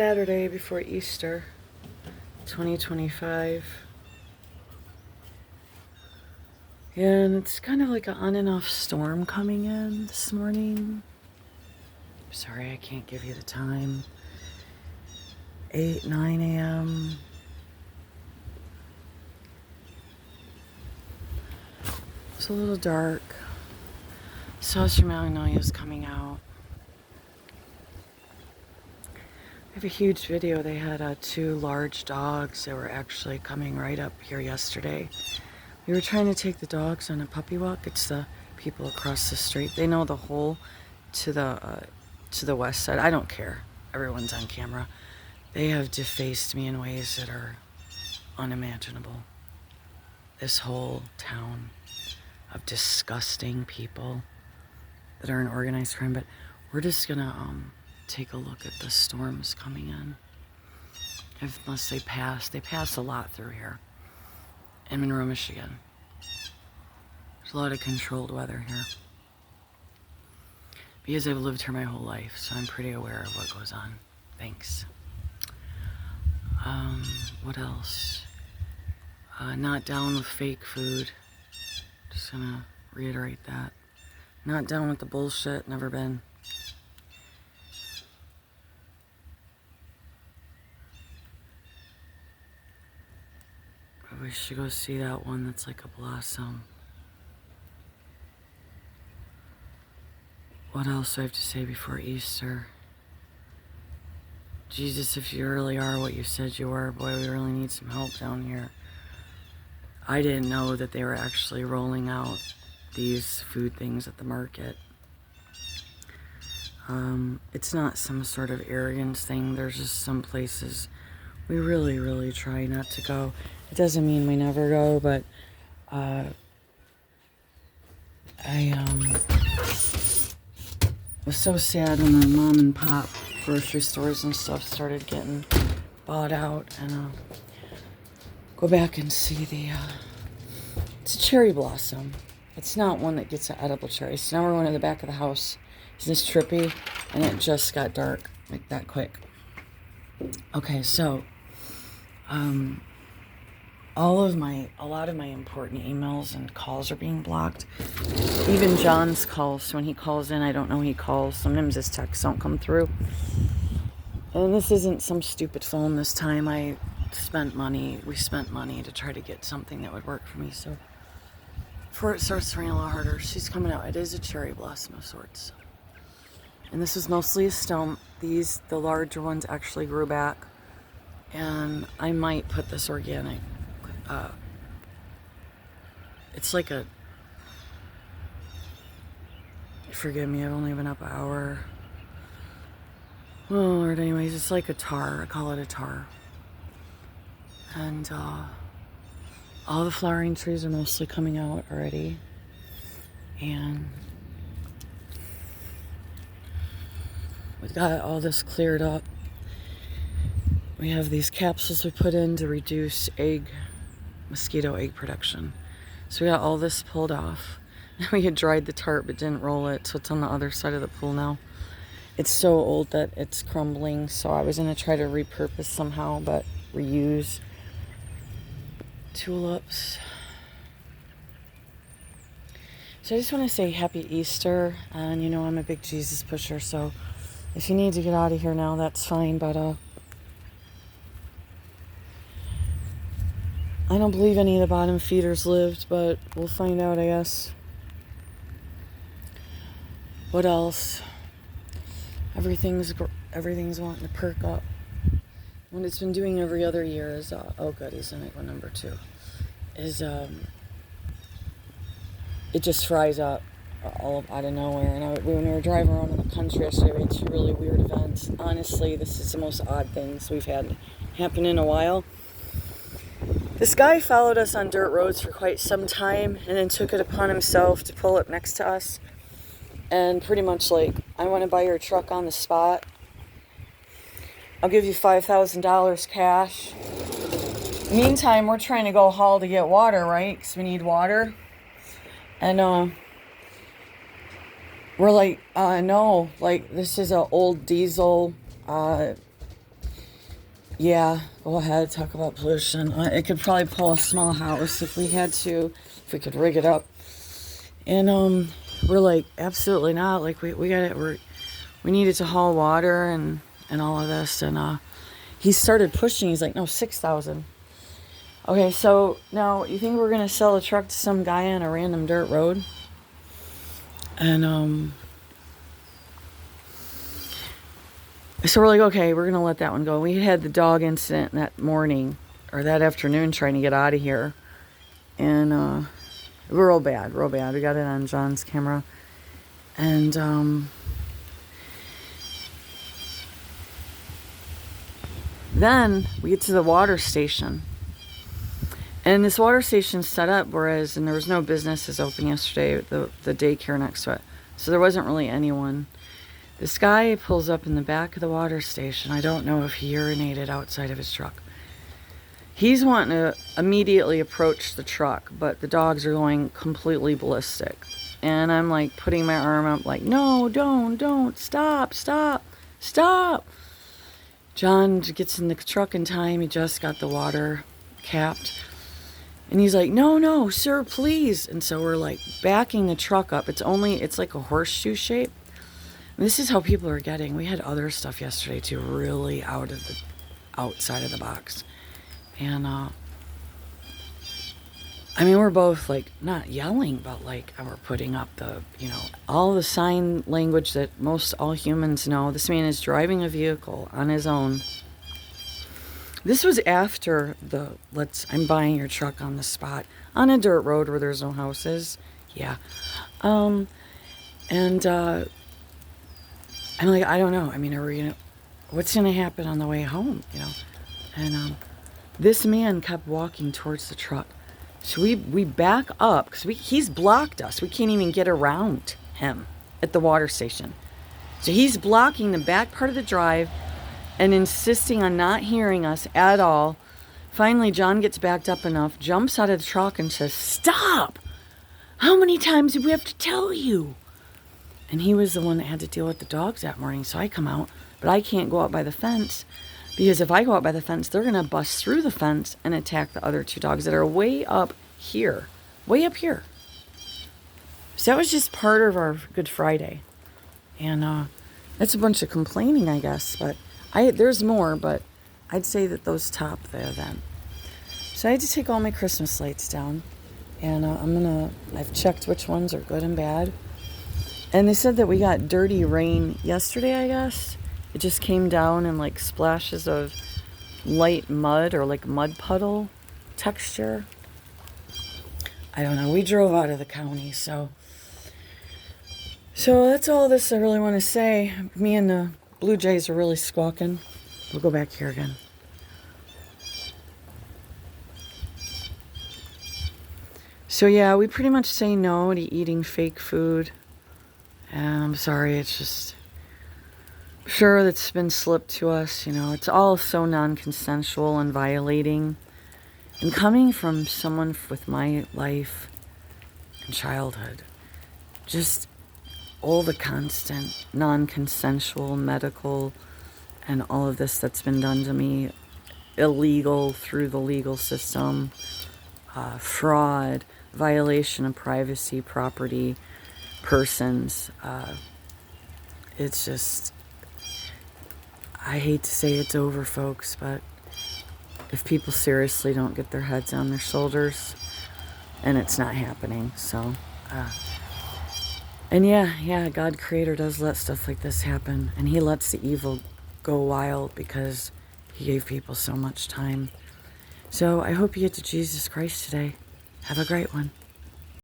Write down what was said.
Saturday before Easter, 2025. And it's kind of like an on and off storm coming in this morning. Sorry, I can't give you the time. 8, 9 a.m. It's a little dark. Saucer Magnolia is coming out. I have a huge video. They had 2 large dogs that were actually coming right up here yesterday. We were trying to take the dogs on a puppy walk. It's the people across the street. They know the hole to the west side. I don't care. Everyone's on camera. They have defaced me in ways that are unimaginable. This whole town of disgusting people that are in organized crime. But we're just gonna take a look at the storms coming in. Unless they pass a lot through here. In Monroe, Michigan. There's a lot of controlled weather here. Because I've lived here my whole life, so I'm pretty aware of what goes on. Thanks. What else? Not down with fake food. Just gonna reiterate that. Not down with the bullshit, never been. We should go see that one that's like a blossom. What else do I have to say before Easter? Jesus, if you really are what you said you were, boy, we really need some help down here. I didn't know that they were actually rolling out these food things at the market. It's not some sort of arrogance thing. There's just some places we really, really try not to go. It doesn't mean we never go, but I was so sad when the mom and pop grocery stores and stuff started getting bought out. And go back and see it's a cherry blossom. It's not one that gets an edible cherry. So now we're going to the back of the house. Isn't this trippy? And it just got dark like that quick. Okay, so a lot of my important emails and calls are being blocked. Even John's calls, when he calls in, I don't know he calls. Sometimes his texts don't come through. And this isn't some stupid phone this time. We spent money to try to get something that would work for me. So before it starts to rain a lot harder, she's coming out. It is a cherry blossom of sorts. And this is mostly a stump. The larger ones actually grew back. And I might put this organic. It's like forgive me, I've only been up an hour. Oh Lord, anyways, it's like a tar. I call it a tar. And all the flowering trees are mostly coming out already. And we've got all this cleared up. We have these capsules we put in to reduce mosquito egg production. So we got all this pulled off. We had dried the tarp but didn't roll it, so it's on the other side of the pool now. It's so old that it's crumbling, so I was going to try to repurpose somehow, but reuse tulips. So I just want to say happy Easter, and I'm a big Jesus pusher, so if you need to get out of here now, that's fine, but I don't believe any of the bottom feeders lived, but we'll find out, I guess. What else? Everything's wanting to perk up. What it's been doing every other year is, oh good, isn't it? One number 2 is it just fries up all out of nowhere. And when we were driving around in the country yesterday, we had 2 really weird events. Honestly, this is the most odd things we've had happen in a while. This guy followed us on dirt roads for quite some time and then took it upon himself to pull up next to us and pretty much like, I want to buy your truck on the spot. I'll give you $5,000 cash. Meantime, we're trying to go haul to get water, right? Because we need water. And we're like, no, like this is an old diesel Yeah, go ahead, talk about pollution. It could probably pull a small house if we had to, if we could rig it up. And we're like, absolutely not. Like we got it. We needed to haul water and all of this. And he started pushing. He's like, no, 6,000. Okay, so now you think we're gonna sell a truck to some guy on a random dirt road? And so we're like, okay, we're gonna let that one go. We had the dog incident that morning or that afternoon trying to get out of here, and real bad, real bad. We got it on John's camera, and then we get to the water station. And this water station's set up, and there was no businesses open yesterday, the daycare next to it. So there wasn't really anyone. This guy pulls up in the back of the water station. I don't know if he urinated outside of his truck. He's wanting to immediately approach the truck, but the dogs are going completely ballistic. And I'm like putting my arm up like, no, don't, stop. John gets in the truck in time. He just got the water capped. And he's like, no, sir, please. And so we're like backing the truck up. It's like a horseshoe shape. And this is how people are getting. We had other stuff yesterday too, really outside of the box. And I mean, we're both like not yelling, but like we're putting up all the sign language that most all humans know. This man is driving a vehicle on his own. This was after I'm buying your truck on the spot on a dirt road where there's no houses. Yeah. And I'm like, I don't know. I mean, what's going to happen on the way home, And this man kept walking towards the truck. So we back up because he's blocked us. We can't even get around him at the water station. So he's blocking the back part of the drive and insisting on not hearing us at all. Finally, John gets backed up enough, jumps out of the truck and says, stop! How many times do we have to tell you? And he was the one that had to deal with the dogs that morning, so I come out, but I can't go out by the fence, because if I go out by the fence, they're going to bust through the fence and attack the other two dogs that are way up here. Way up here. So that was just part of our Good Friday. And that's a bunch of complaining, I guess, but there's more, but I'd say that those top the event. So I had to take all my Christmas lights down, and I've checked which ones are good and bad. And they said that we got dirty rain yesterday, I guess. It just came down in like splashes of light mud or like mud puddle texture. I don't know. We drove out of the county, so that's all this I really want to say. Me and the Blue Jays are really squawking. We'll go back here again. So yeah, we pretty much say no to eating fake food. And I'm sorry, it's just sure that's been slipped to us. It's all so non-consensual and violating. And coming from someone with my life and childhood, just all the constant non-consensual medical and all of this that's been done to me, illegal through the legal system, fraud, violation of privacy, property, persons. It's just, I hate to say it's over, folks, but if people seriously don't get their heads on their shoulders, and it's not happening, so and yeah, God Creator does let stuff like this happen, and He lets the evil go wild because He gave people so much time. So I hope you get to Jesus Christ today. Have a great one.